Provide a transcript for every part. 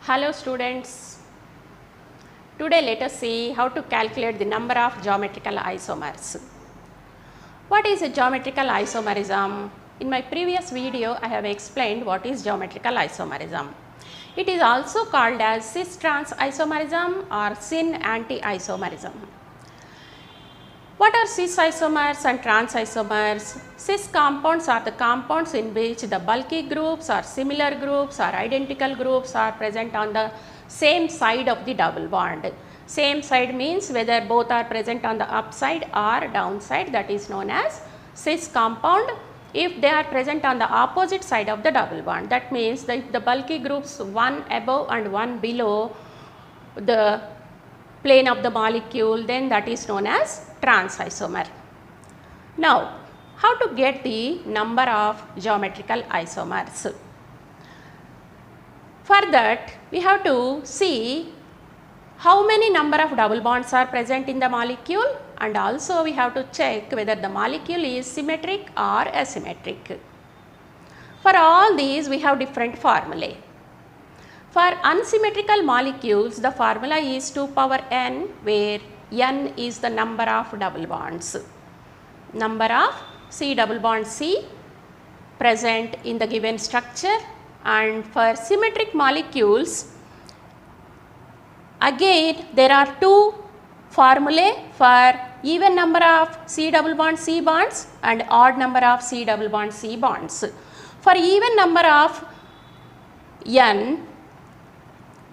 Hello students, today let us see how to calculate the number of geometrical isomers. What is a geometrical isomerism? In my previous video I have explained what is geometrical isomerism. It is also called as cis-trans isomerism or syn-anti-isomerism. What are cis isomers and trans isomers? Cis compounds are the compounds in which the bulky groups or similar groups or identical groups are present on the same side of the double bond. Same side means whether both are present on the upside or downside, that is known as cis compound. If they are present on the opposite side of the double bond, that means that if the bulky groups one above and one below the plane of the molecule, then that is known as trans isomer. Now, how to get the number of geometrical isomers? For that, we have to see how many number of double bonds are present in the molecule, and also we have to check whether the molecule is symmetric or asymmetric. For all these, we have different formulae. For unsymmetrical molecules, the formula is 2 power n, where n is the number of double bonds. Number of C double bond C present in the given structure. And for symmetric molecules, again there are two formulae for even number of C double bond C bonds and odd number of C double bond C bonds. For even number of n,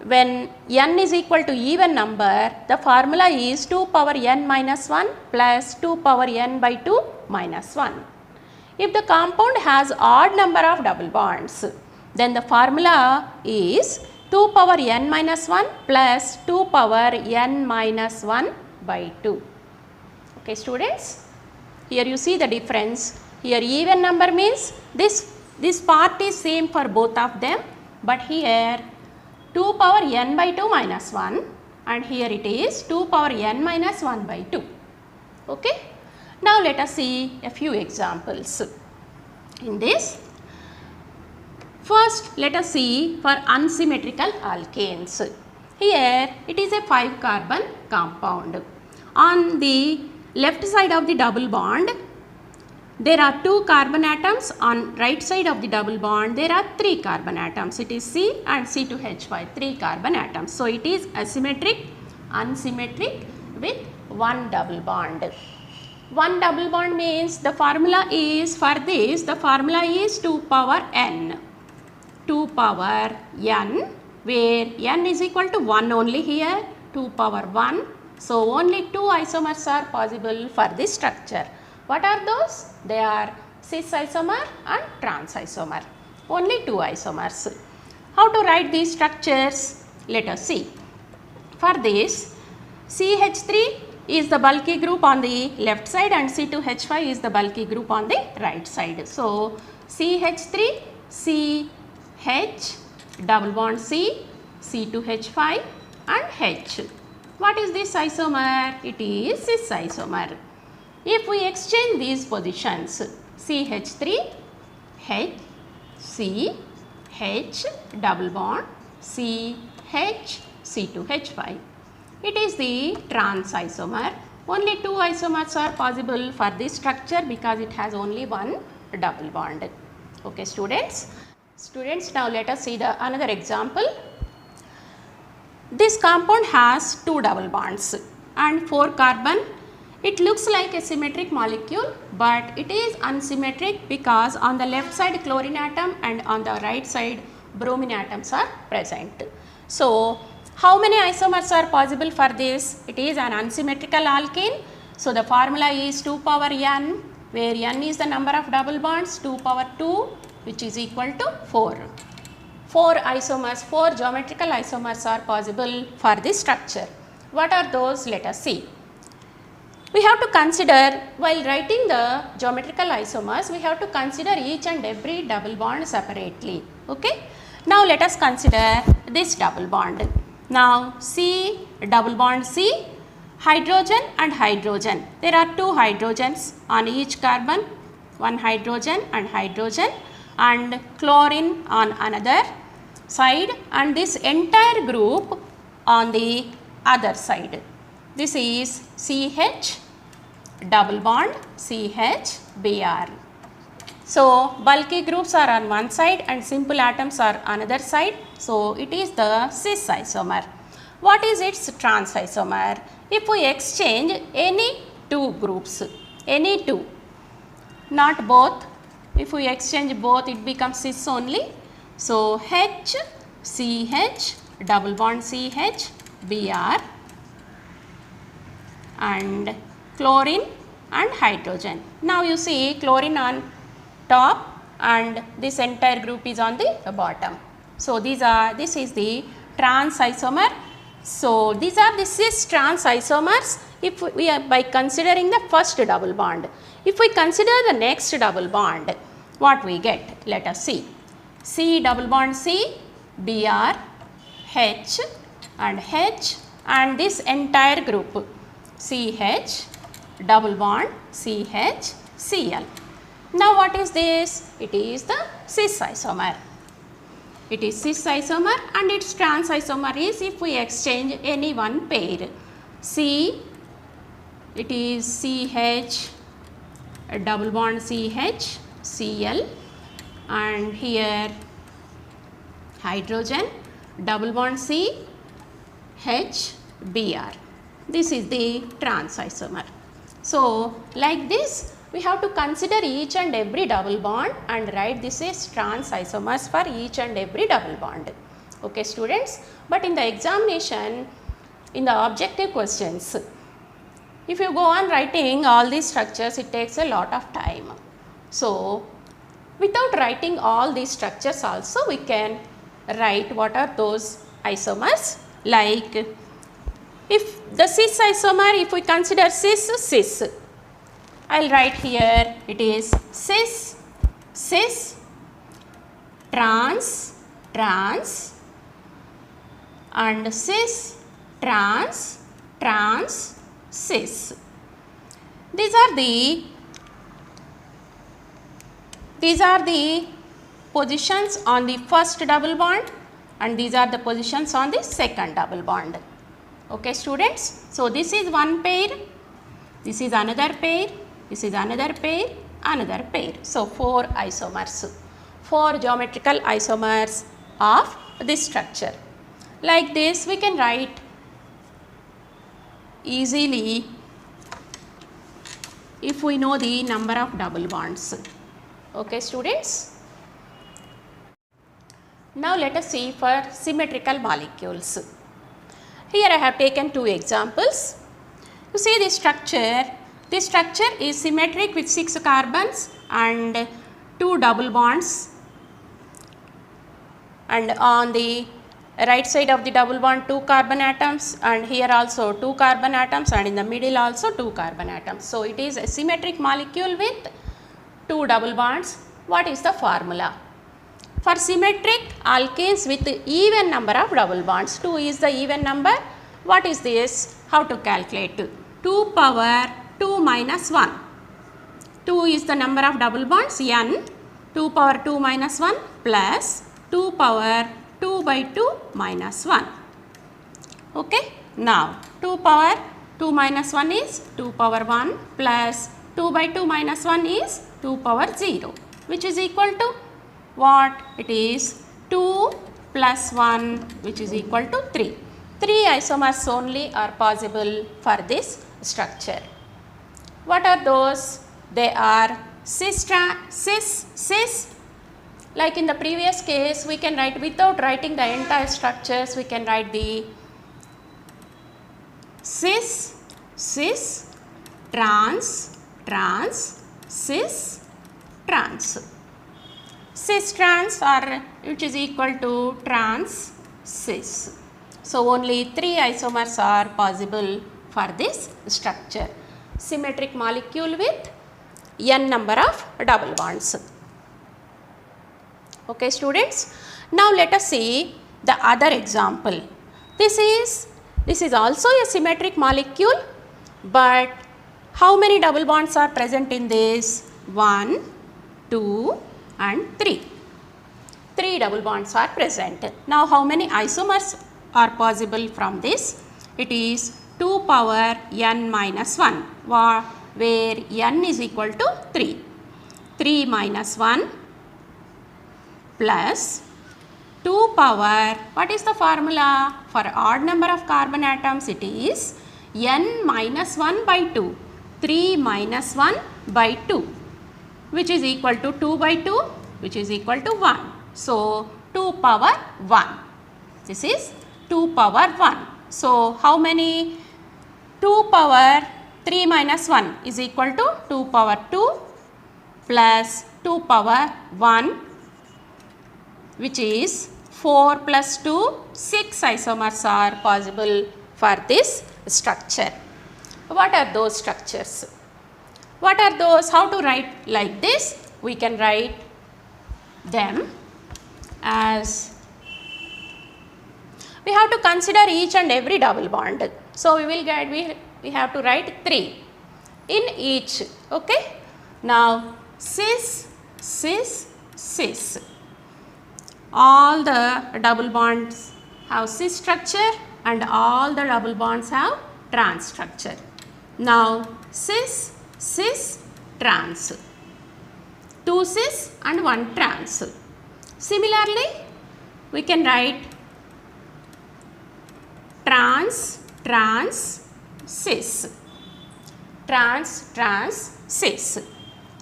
when n is equal to even number, the formula is 2 power n minus 1 plus 2 power n by 2 minus 1. If the compound has odd number of double bonds, then the formula is 2 power n minus 1 plus 2 power n minus 1 by 2. Okay students, here you see the difference. Here even number means this part is same for both of them, but here 2 power n by 2 minus 1 and here it is 2 power n minus 1 by 2. Okay. Now let us see a few examples in this. First let us see for unsymmetrical alkanes. Here it is a 5 carbon compound. On the left side of the double bond there are 2 carbon atoms. On right side of the double bond there are 3 carbon atoms. It is C and C2H5, 3 carbon atoms. So it is asymmetric, unsymmetric with 1 double bond. 1 double bond means the formula is, for this the formula is 2 power n. 2 power n, where n is equal to 1 only here, 2 power 1. So only 2 isomers are possible for this structure. What are those? They are cis isomer and trans isomer. Only 2 isomers. How to write these structures? Let us see. For this, CH3 is the bulky group on the left side and C2H5 is the bulky group on the right side. So CH3, CH, double bond C, C2H5 and H. What is this isomer? It is cis isomer. If we exchange these positions, CH3, H, C, H, double bond, C, H, C2H5. It is the trans isomer. Only 2 isomers are possible for this structure because it has only 1 double bond. Okay students. Students, now let us see the another example. This compound has 2 double bonds and 4 carbon. It looks like a symmetric molecule, but it is unsymmetric because on the left side chlorine atom and on the right side bromine atoms are present. So how many isomers are possible for this? It is an unsymmetrical alkane. So the formula is 2 power n, where n is the number of double bonds, 2 power 2, which is equal to 4. 4 isomers, 4 geometrical isomers are possible for this structure. What are those? Let us see. We have to consider, while writing the geometrical isomers, we have to consider each and every double bond separately. Okay. Now let us consider this double bond. Now C double bond C, hydrogen and hydrogen. There are 2 hydrogens on each carbon, 1 hydrogen and hydrogen, and chlorine on another. side and this entire group on the other side. This is CH double bond CH Br. So, bulky groups are on one side and simple atoms are another side. So, it is the cis isomer. What is its trans isomer? If we exchange any two groups, any two, not both, if we exchange both it becomes cis only. So, H, CH, double bond CH, Br and chlorine and hydrogen. Now, you see chlorine on top and this entire group is on the bottom. So, this is the trans isomer. So, these are the cis trans isomers if we are by considering the first double bond. If we consider the next double bond, what we get? Let us see. C double bond C, Br, H and this entire group CH double bond CH, Cl. Now, what is this? It is the cis isomer. It is cis isomer and its trans isomer is if we exchange any one pair. C, it is CH double bond CH, Cl and here hydrogen double bond C, H, Br. This is the trans isomer. So, like this we have to consider each and every double bond and write this is trans isomers for each and every double bond. Okay students, but in the examination, in the objective questions, if you go on writing all these structures, it takes a lot of time. So, without writing all these structures also we can write what are those isomers, like if the cis isomer, if we consider cis, I will write here it is cis, trans and cis, trans, cis. These are the positions on the first double bond and these are the positions on the second double bond. Okay students, so this is one pair, this is another pair, this is another pair, another pair. So, 4 isomers, 4 geometrical isomers of this structure. Like this we can write easily if we know the number of double bonds. Okay students. Now, let us see for symmetrical molecules. Here I have taken 2 examples. You see this structure. This structure is symmetric with 6 carbons and 2 double bonds, and on the right side of the double bond 2 carbon atoms and here also 2 carbon atoms and in the middle also 2 carbon atoms. So, it is a symmetric molecule with 2 double bonds. What is the formula? For symmetric alkanes with even number of double bonds, 2 is the even number. What is this? How to calculate? 2 power 2 minus 1. 2 is the number of double bonds n, 2 power 2 minus 1 plus 2 power 2 by 2 minus 1. Okay. Now, 2 power 2 minus 1 is 2 power 1 plus 2 by 2 minus 1 is 2 power 0, which is equal to what? It is 2 plus 1, which is equal to 3. 3 isomers only are possible for this structure. What are those? They are cis. Like in the previous case, we can write without writing the entire structures, we can write the cis, trans, cis, trans. Cis trans are which is equal to trans cis. So, only 3 isomers are possible for this structure. Symmetric molecule with n number of double bonds. Okay students. Now, let us see the other example. This is also a symmetric molecule, but how many double bonds are present in this? 1, 2 and 3. 3 double bonds are present. Now how many isomers are possible from this? It is 2 power n minus 1 where n is equal to 3. 3 minus 1 plus 2 power, what is the formula? For odd number of carbon atoms it is n minus 1 by 2. 3 minus 1 by 2 which is equal to 2 by 2 which is equal to 1. So 2 power 1. This is 2 power 1. So how many? 2 power 3 minus 1 is equal to 2 power 2 plus 2 power 1 which is 4 plus 2, 6 isomers are possible for this structure. What are those structures? What are those? How to write like this? We can write them as, we have to consider each and every double bond. So we will get, we have to write 3 in each. Okay. Now cis, cis, cis. All the double bonds have cis structure and all the double bonds have trans structure. Now cis, cis, trans. 2 cis and 1 trans. Similarly, we can write trans, trans, cis. Trans, trans, cis.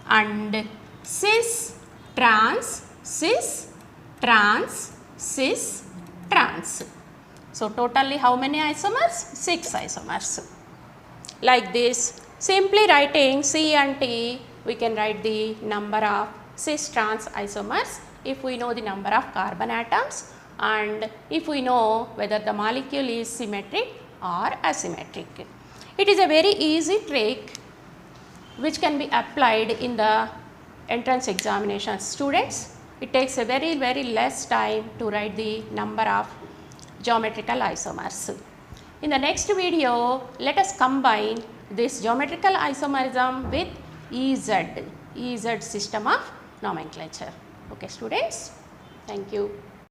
And cis, trans, cis, trans, cis, trans. So totally how many isomers? 6 isomers. Like this, simply writing C and T, we can write the number of cis trans isomers if we know the number of carbon atoms and if we know whether the molecule is symmetric or asymmetric. It is a very easy trick which can be applied in the entrance examination. Students, it takes a very less time to write the number of geometrical isomers. In the next video, let us combine this geometrical isomerism with EZ system of nomenclature. Okay students, thank you.